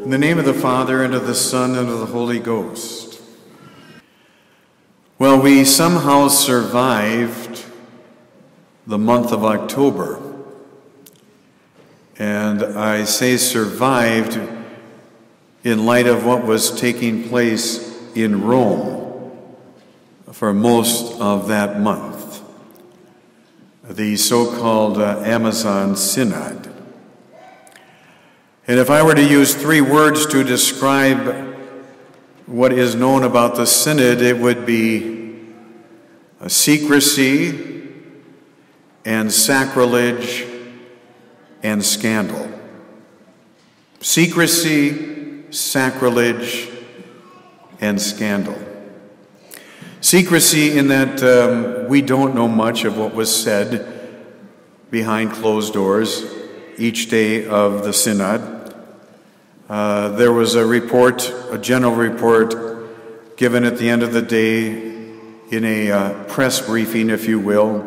In the name of the Father, and of the Son, and of the Holy Ghost. Well, we somehow survived the month of October. And I say survived in light of what was taking place in Rome for most of that month, the so-called Amazon Synod. And if I were to use three words to describe what is known about the Synod, it would be secrecy and sacrilege and scandal. Secrecy, sacrilege, and scandal. Secrecy in that we don't know much of what was said behind closed doors each day of the Synod. There was a general report given at the end of the day in a press briefing, if you will,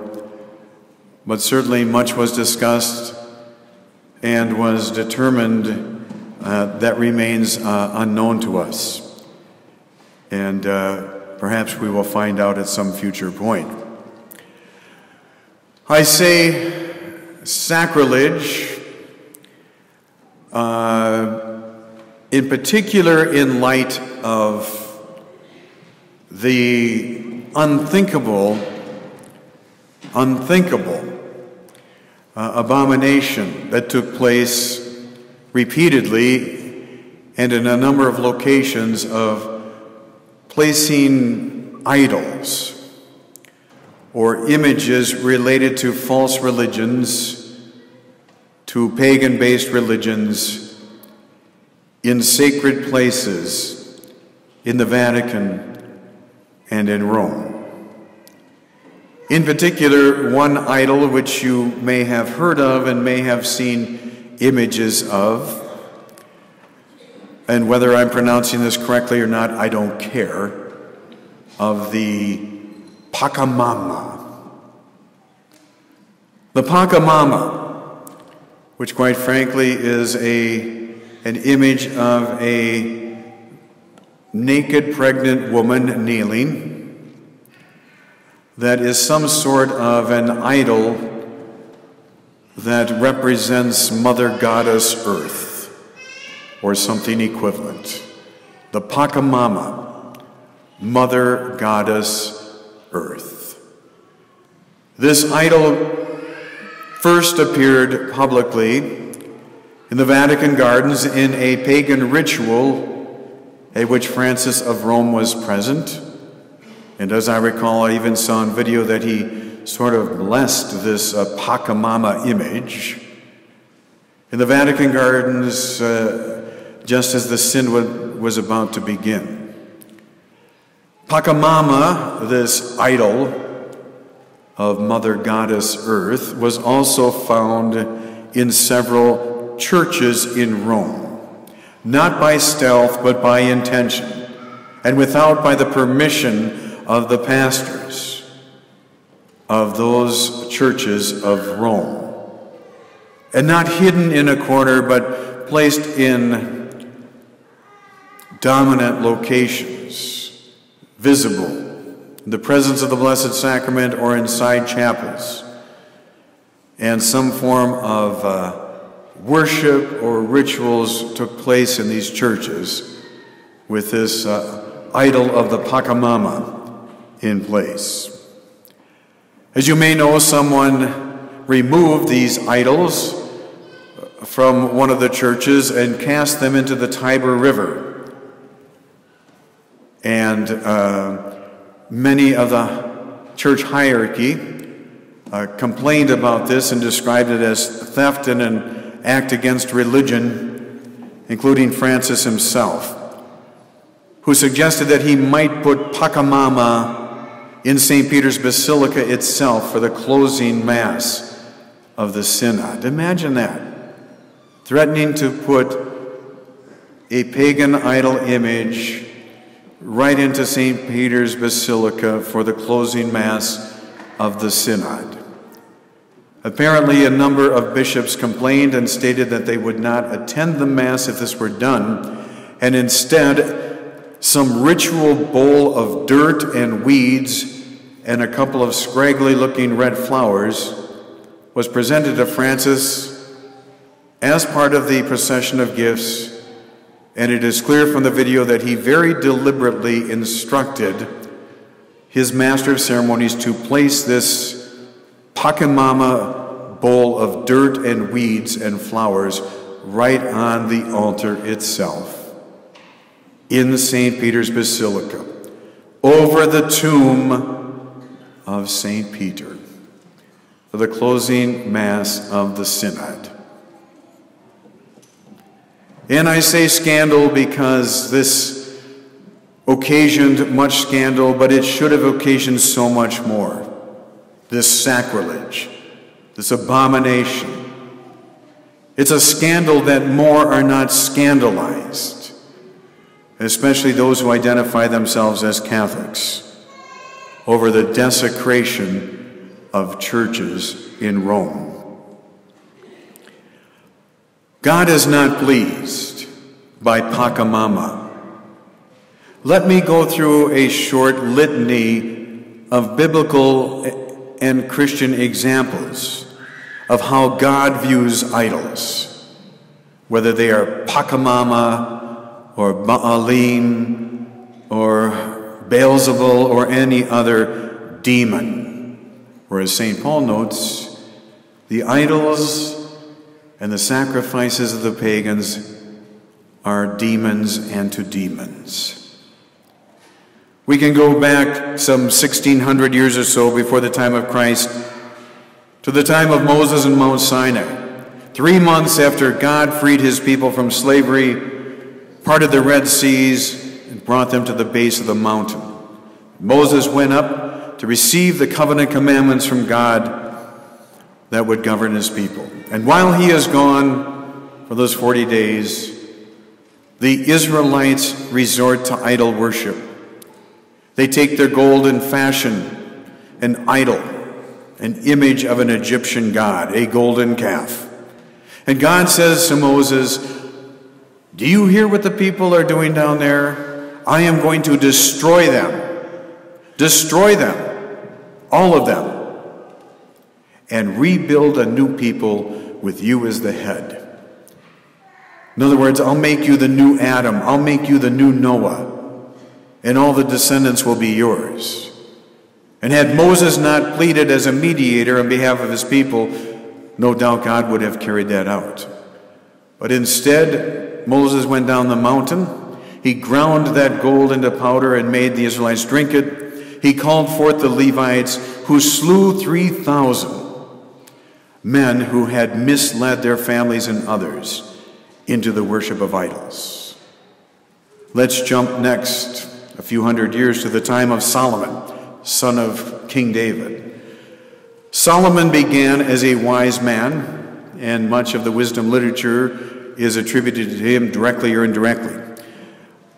but certainly much was discussed and was determined that remains unknown to us. And perhaps we will find out at some future point. I say sacrilege, in particular in light of the unthinkable abomination that took place repeatedly and in a number of locations of placing idols or images related to false religions, to pagan-based religions, in sacred places in the Vatican and in Rome. In particular, one idol which you may have heard of and may have seen images of, and whether I'm pronouncing this correctly or not, I don't care, of the Pačamama. The Pačamama, which quite frankly is an image of a naked pregnant woman kneeling, that is some sort of an idol that represents Mother Goddess Earth, or something equivalent. The Pačamama, Mother Goddess Earth. This idol first appeared publicly in the Vatican gardens in a pagan ritual at which Francis of Rome was present. And as I recall, I even saw on video that he sort of blessed this Pačamama image in the Vatican gardens just as the synod was about to begin. Pačamama, this idol of Mother Goddess Earth, was also found in several churches in Rome, not by stealth, but by intention, and by the permission of the pastors of those churches of Rome, and not hidden in a corner, but placed in dominant locations, visible, in the presence of the Blessed Sacrament or inside chapels, and some form of worship or rituals took place in these churches with this idol of the Pačamama in place. As you may know, someone removed these idols from one of the churches and cast them into the Tiber River. And many of the church hierarchy complained about this and described it as theft and an act against religion, including Francis himself, who suggested that he might put Pačamama in St. Peter's Basilica itself for the closing Mass of the Synod. Imagine that, threatening to put a pagan idol image right into St. Peter's Basilica for the closing Mass of the Synod. Apparently, a number of bishops complained and stated that they would not attend the Mass if this were done, and instead, some ritual bowl of dirt and weeds and a couple of scraggly-looking red flowers was presented to Francis as part of the procession of gifts, and it is clear from the video that he very deliberately instructed his master of ceremonies to place this Pačamama bowl of dirt and weeds and flowers right on the altar itself in St. Peter's Basilica, over the tomb of St. Peter, for the closing Mass of the Synod. And I say scandal because this occasioned much scandal, but it should have occasioned so much more. This sacrilege, this abomination. It's a scandal that more are not scandalized, especially those who identify themselves as Catholics, over the desecration of churches in Rome. God is not pleased by Pačamama. Let me go through a short litany of biblical and Christian examples of how God views idols, whether they are Pačamama or Baalim or Beelzebul or any other demon. Whereas St. Paul notes, the idols and the sacrifices of the pagans are demons and to demons. We can go back some 1,600 years or so before the time of Christ to the time of Moses and Mount Sinai. 3 months after God freed his people from slavery, parted the Red Seas, and brought them to the base of the mountain. Moses went up to receive the covenant commandments from God that would govern his people. And while he is gone for those 40 days, the Israelites resort to idol worship. They take their gold and fashion an idol, an image of an Egyptian god, a golden calf. And God says to Moses, "Do you hear what the people are doing down there? I am going to destroy them. Destroy them, all of them, and rebuild a new people with you as the head." In other words, I'll make you the new Adam. I'll make you the new Noah. And all the descendants will be yours. And had Moses not pleaded as a mediator on behalf of his people, no doubt God would have carried that out. But instead, Moses went down the mountain. He ground that gold into powder and made the Israelites drink it. He called forth the Levites, who slew 3,000 men who had misled their families and others into the worship of idols. Let's jump next a few hundred years to the time of Solomon, son of King David. Solomon began as a wise man, and much of the wisdom literature is attributed to him directly or indirectly.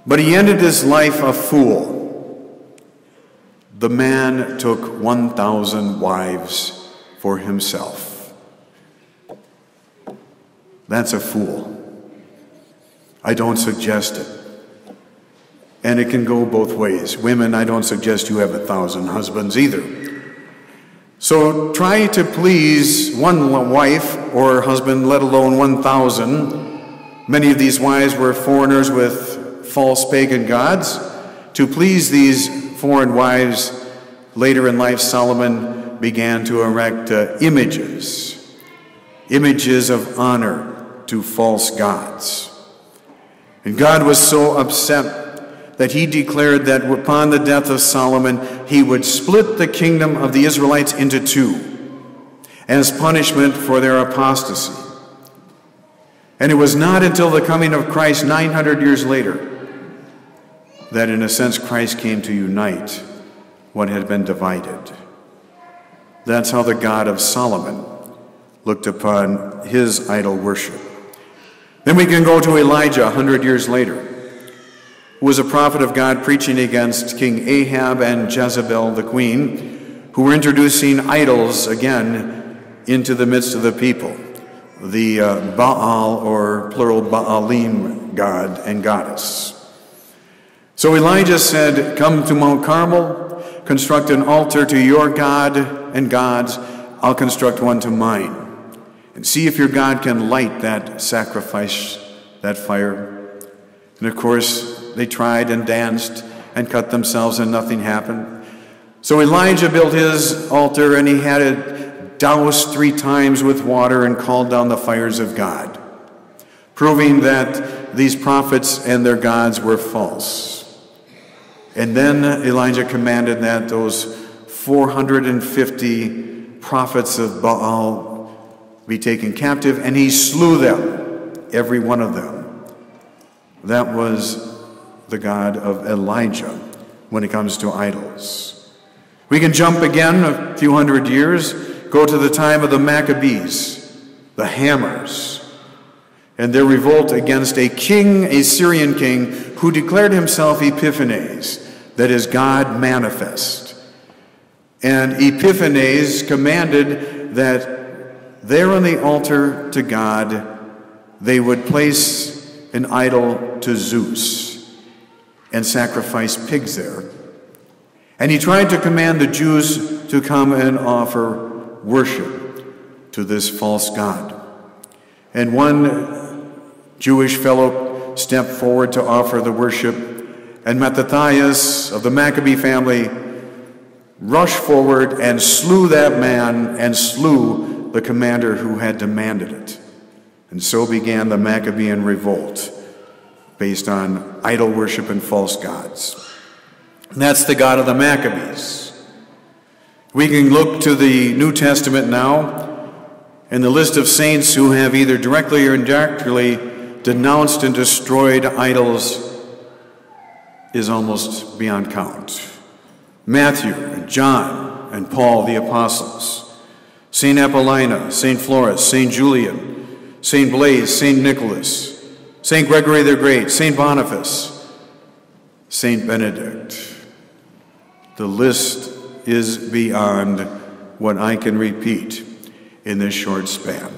But he ended his life a fool. The man took 1,000 wives for himself. That's a fool. I don't suggest it. And it can go both ways. Women, I don't suggest you have 1,000 husbands either. So try to please one wife or husband, let alone 1,000. Many of these wives were foreigners with false pagan gods. To please these foreign wives, later in life, Solomon began to erect images of honor to false gods. And God was so upset that he declared that upon the death of Solomon, he would split the kingdom of the Israelites into two as punishment for their apostasy. And it was not until the coming of Christ 900 years later that, in a sense, Christ came to unite what had been divided. That's how the God of Solomon looked upon his idol worship. Then we can go to Elijah 100 years later, who was a prophet of God preaching against King Ahab and Jezebel, the queen, who were introducing idols again into the midst of the people, the Baal, or plural Baalim, god and goddess. So Elijah said, "Come to Mount Carmel, construct an altar to your God and gods. I'll construct one to mine. And see if your God can light that sacrifice, that fire." And of course, they tried and danced and cut themselves, and nothing happened. So Elijah built his altar, and he had it doused 3 times with water and called down the fires of God, proving that these prophets and their gods were false. And then Elijah commanded that those 450 prophets of Baal be taken captive, and he slew them, every one of them. That was the God of Elijah when it comes to idols. We can jump again a few hundred years, go to the time of the Maccabees, the Hammers, and their revolt against a king, a Syrian king, who declared himself Epiphanes, that is, God manifest. And Epiphanes commanded that there on the altar to God, they would place an idol to Zeus and sacrifice pigs there. And he tried to command the Jews to come and offer worship to this false god. And one Jewish fellow stepped forward to offer the worship, and Mattathias of the Maccabee family rushed forward and slew that man and slew the commander who had demanded it. And so began the Maccabean revolt based on idol worship and false gods. And that's the God of the Maccabees. We can look to the New Testament now, and the list of saints who have either directly or indirectly denounced and destroyed idols is almost beyond count. Matthew and John and Paul the apostles, St. Apollina, St. Florus, St. Julian, St. Blaise, St. Nicholas, St. Gregory the Great, St. Boniface, St. Benedict. The list is beyond what I can repeat in this short span.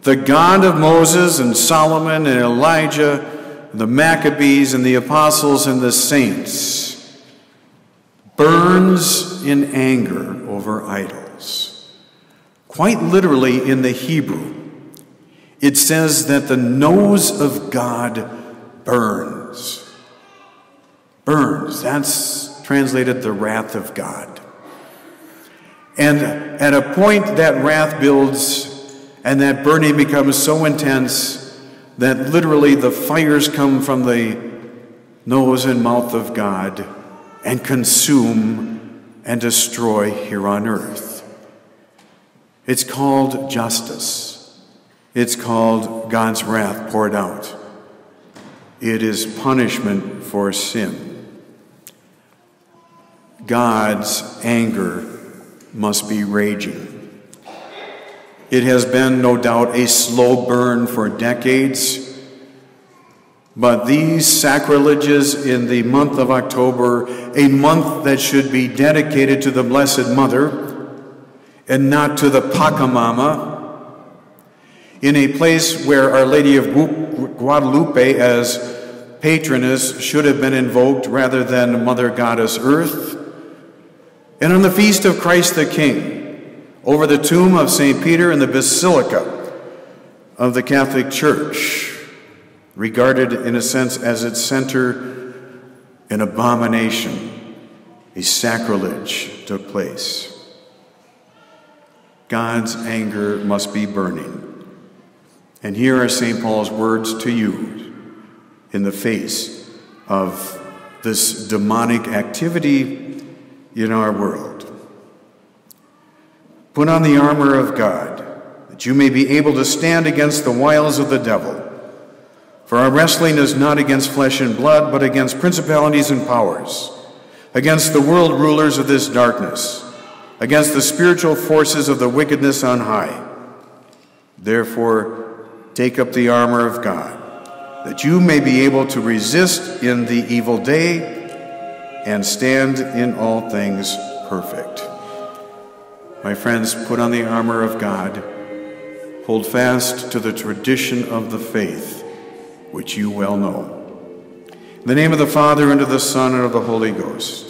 The God of Moses and Solomon and Elijah, the Maccabees and the apostles and the saints, burns in anger over idols. Quite literally in the Hebrew, it says that the nose of God burns. Burns, that's translated the wrath of God. And at a point that wrath builds and that burning becomes so intense that literally the fires come from the nose and mouth of God and consume and destroy here on earth. It's called justice. It's called God's wrath poured out. It is punishment for sin. God's anger must be raging. It has been, no doubt, a slow burn for decades, but these sacrileges in the month of October, a month that should be dedicated to the Blessed Mother and not to the Pačamama, in a place where Our Lady of Guadalupe as patroness should have been invoked rather than Mother Goddess Earth, and on the feast of Christ the King, over the tomb of St. Peter in the Basilica of the Catholic Church, regarded in a sense as its center, an abomination, a sacrilege took place. God's anger must be burning. And here are St. Paul's words to you in the face of this demonic activity in our world. Put on the armor of God, that you may be able to stand against the wiles of the devil. For our wrestling is not against flesh and blood, but against principalities and powers, against the world rulers of this darkness, against the spiritual forces of the wickedness on high. Therefore, take up the armor of God, that you may be able to resist in the evil day and stand in all things perfect. My friends, put on the armor of God. Hold fast to the tradition of the faith, which you well know. In the name of the Father, and of the Son, and of the Holy Ghost.